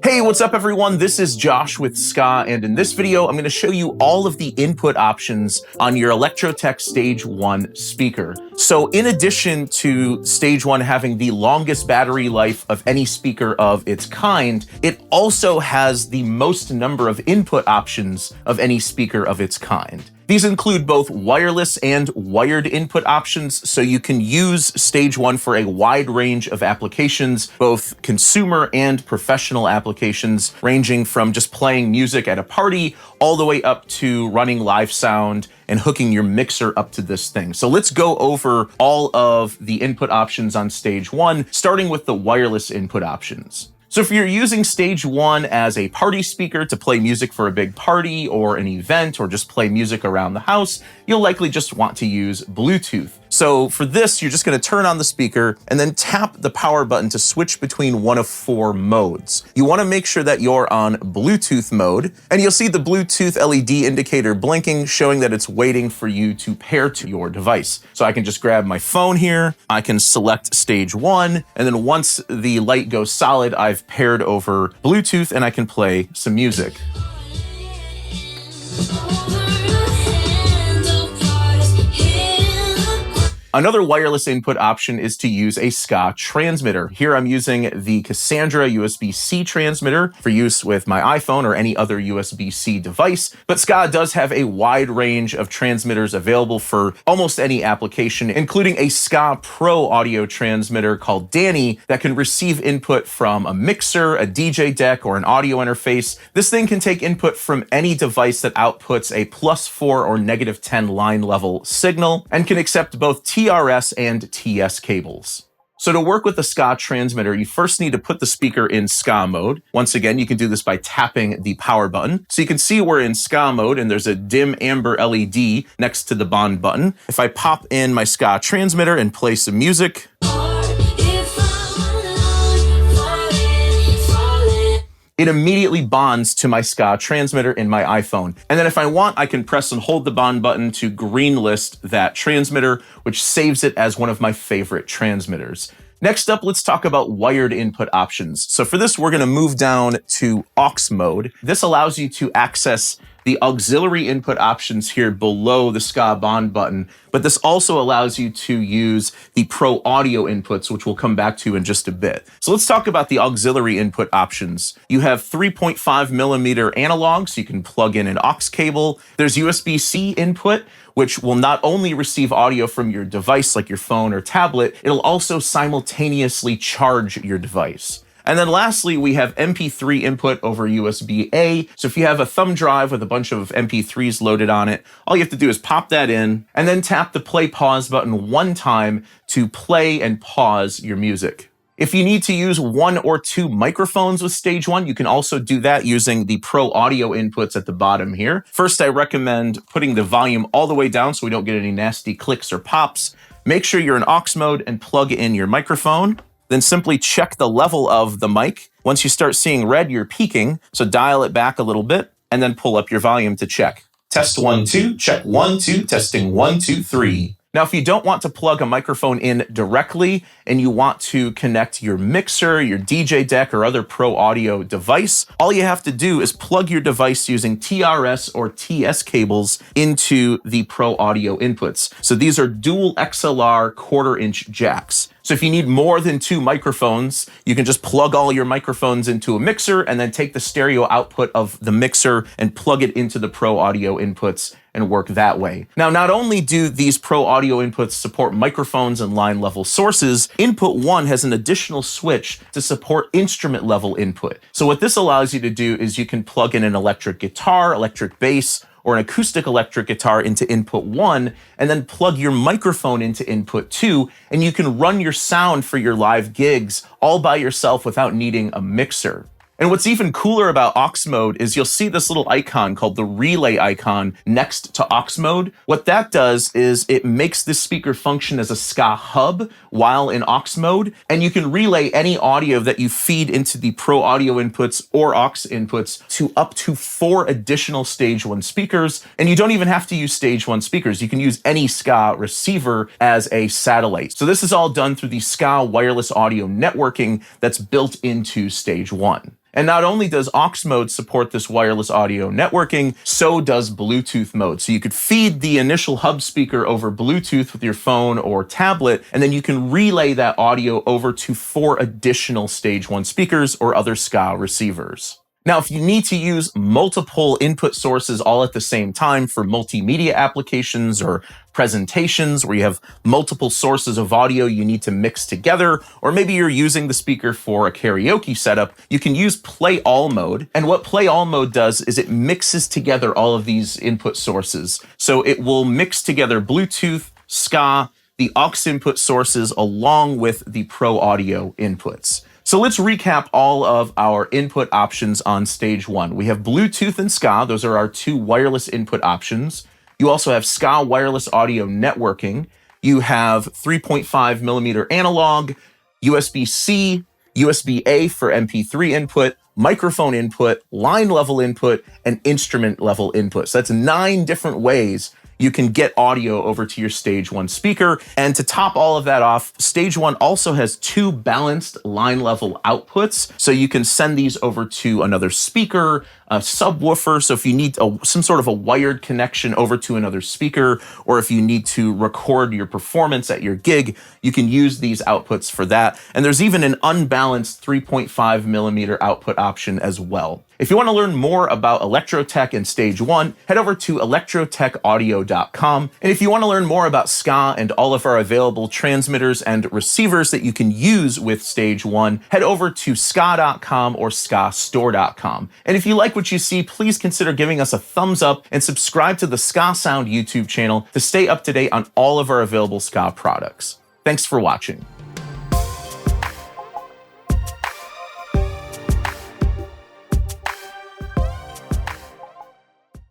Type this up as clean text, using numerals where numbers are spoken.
Hey, what's up everyone? This is Josh with SKAA, and in this video, I'm going to show you all of the input options on your Electrotec Stage One speaker. So in addition to Stage One having the longest battery life of any speaker of its kind, it also has the most number of input options of any speaker of its kind. These include both wireless and wired input options, so you can use Stage One for a wide range of applications, both consumer and professional applications, ranging from just playing music at a party all the way up to running live sound and hooking your mixer up to this thing. So let's go over all of the input options on Stage One, starting with the wireless input options. So if you're using Stage One as a party speaker to play music for a big party or an event or just play music around the house, you'll likely just want to use Bluetooth. So for this, you're just going to turn on the speaker and then tap the power button to switch between one of 4 modes. You want to make sure that you're on Bluetooth mode, and you'll see the Bluetooth LED indicator blinking, showing that it's waiting for you to pair to your device. So I can just grab my phone here, I can select Stage One, and then once the light goes solid, I've paired over Bluetooth and I can play some music. Another wireless input option is to use a SKAA transmitter. Here I'm using the Cassandra USB-C transmitter for use with my iPhone or any other USB-C device, but SKAA does have a wide range of transmitters available for almost any application, including a SKAA Pro audio transmitter called Danny that can receive input from a mixer, a DJ deck, or an audio interface. This thing can take input from any device that outputs a +4 or -10 line level signal and can accept both TRS and TS cables. So to work with the SKAA transmitter, you first need to put the speaker in SKAA mode. Once again, you can do this by tapping the power button. So you can see we're in SKAA mode and there's a dim amber LED next to the bond button. If I pop in my SKAA transmitter and play some music, it immediately bonds to my SKAA transmitter in my iPhone. And then if I want, I can press and hold the bond button to green list that transmitter, which saves it as one of my favorite transmitters. Next up, let's talk about wired input options. So for this, we're going to move down to aux mode. This allows you to access the auxiliary input options here below the SKAA bond button, but this also allows you to use the Pro audio inputs, which we'll come back to in just a bit. So let's talk about the auxiliary input options. You have 3.5mm analog, so you can plug in an aux cable. There's USB-C input, which will not only receive audio from your device like your phone or tablet, it'll also simultaneously charge your device. And then lastly, we have MP3 input over USB-A. So if you have a thumb drive with a bunch of MP3s loaded on it, all you have to do is pop that in and then tap the play pause button one time to play and pause your music. If you need to use 1 or 2 microphones with Stage One, you can also do that using the Pro audio inputs at the bottom here. First, I recommend putting the volume all the way down so we don't get any nasty clicks or pops. Make sure you're in aux mode and plug in your microphone. Then simply check the level of the mic. Once you start seeing red, you're peaking, so dial it back a little bit and then pull up your volume to check. Test 1, 2, check 1, 2, testing 1, 2, 3. Now, if you don't want to plug a microphone in directly and you want to connect your mixer, your DJ deck, or other Pro audio device, all you have to do is plug your device using TRS or TS cables into the Pro audio inputs. So these are dual XLR 1/4-inch jacks. So if you need more than 2 microphones, you can just plug all your microphones into a mixer and then take the stereo output of the mixer and plug it into the Pro audio inputs and work that way. Now, not only do these Pro audio inputs support microphones and line level sources, Input 1 has an additional switch to support instrument level input. So what this allows you to do is you can plug in an electric guitar, electric bass, or an acoustic electric guitar into Input 1, and then plug your microphone into Input 2, and you can run your sound for your live gigs all by yourself without needing a mixer. And what's even cooler about aux mode is you'll see this little icon called the relay icon next to aux mode. What that does is it makes this speaker function as a SKAA hub while in aux mode, and you can relay any audio that you feed into the Pro audio inputs or aux inputs to up to 4 additional Stage One speakers. And you don't even have to use Stage One speakers. You can use any SKAA receiver as a satellite. So this is all done through the SKAA wireless audio networking that's built into Stage One. And not only does aux mode support this wireless audio networking, so does Bluetooth mode. So you could feed the initial hub speaker over Bluetooth with your phone or tablet, and then you can relay that audio over to 4 additional Stage One speakers or other SKAA receivers. Now, if you need to use multiple input sources all at the same time for multimedia applications or presentations where you have multiple sources of audio you need to mix together, or maybe you're using the speaker for a karaoke setup, you can use Play All mode. And what Play All mode does is it mixes together all of these input sources. So it will mix together Bluetooth, SKAA, the aux input sources, along with the Pro Audio inputs. So let's recap all of our input options on Stage One. We have Bluetooth and SKAA. Those are our 2 wireless input options. You also have SKAA wireless audio networking. You have 3.5 millimeter analog, USB-C, USB-A for MP3 input, microphone input, line level input, and instrument level input. So that's 9 different ways you can get audio over to your Stage One speaker. And to top all of that off, Stage One also has 2 balanced line level outputs. So you can send these over to another speaker, a subwoofer. So if you need some sort of a wired connection over to another speaker, or if you need to record your performance at your gig, you can use these outputs for that. And there's even an unbalanced 3.5 millimeter output option as well. If you want to learn more about Electrotec and Stage One, head over to electrotechaudio.com. And if you want to learn more about SKAA and all of our available transmitters and receivers that you can use with Stage One, head over to SKAA.com or SKAAstore.com. And if you like what you see, please consider giving us a thumbs up and subscribe to the SKAAsound YouTube channel to stay up to date on all of our available SKAA products. Thanks for watching.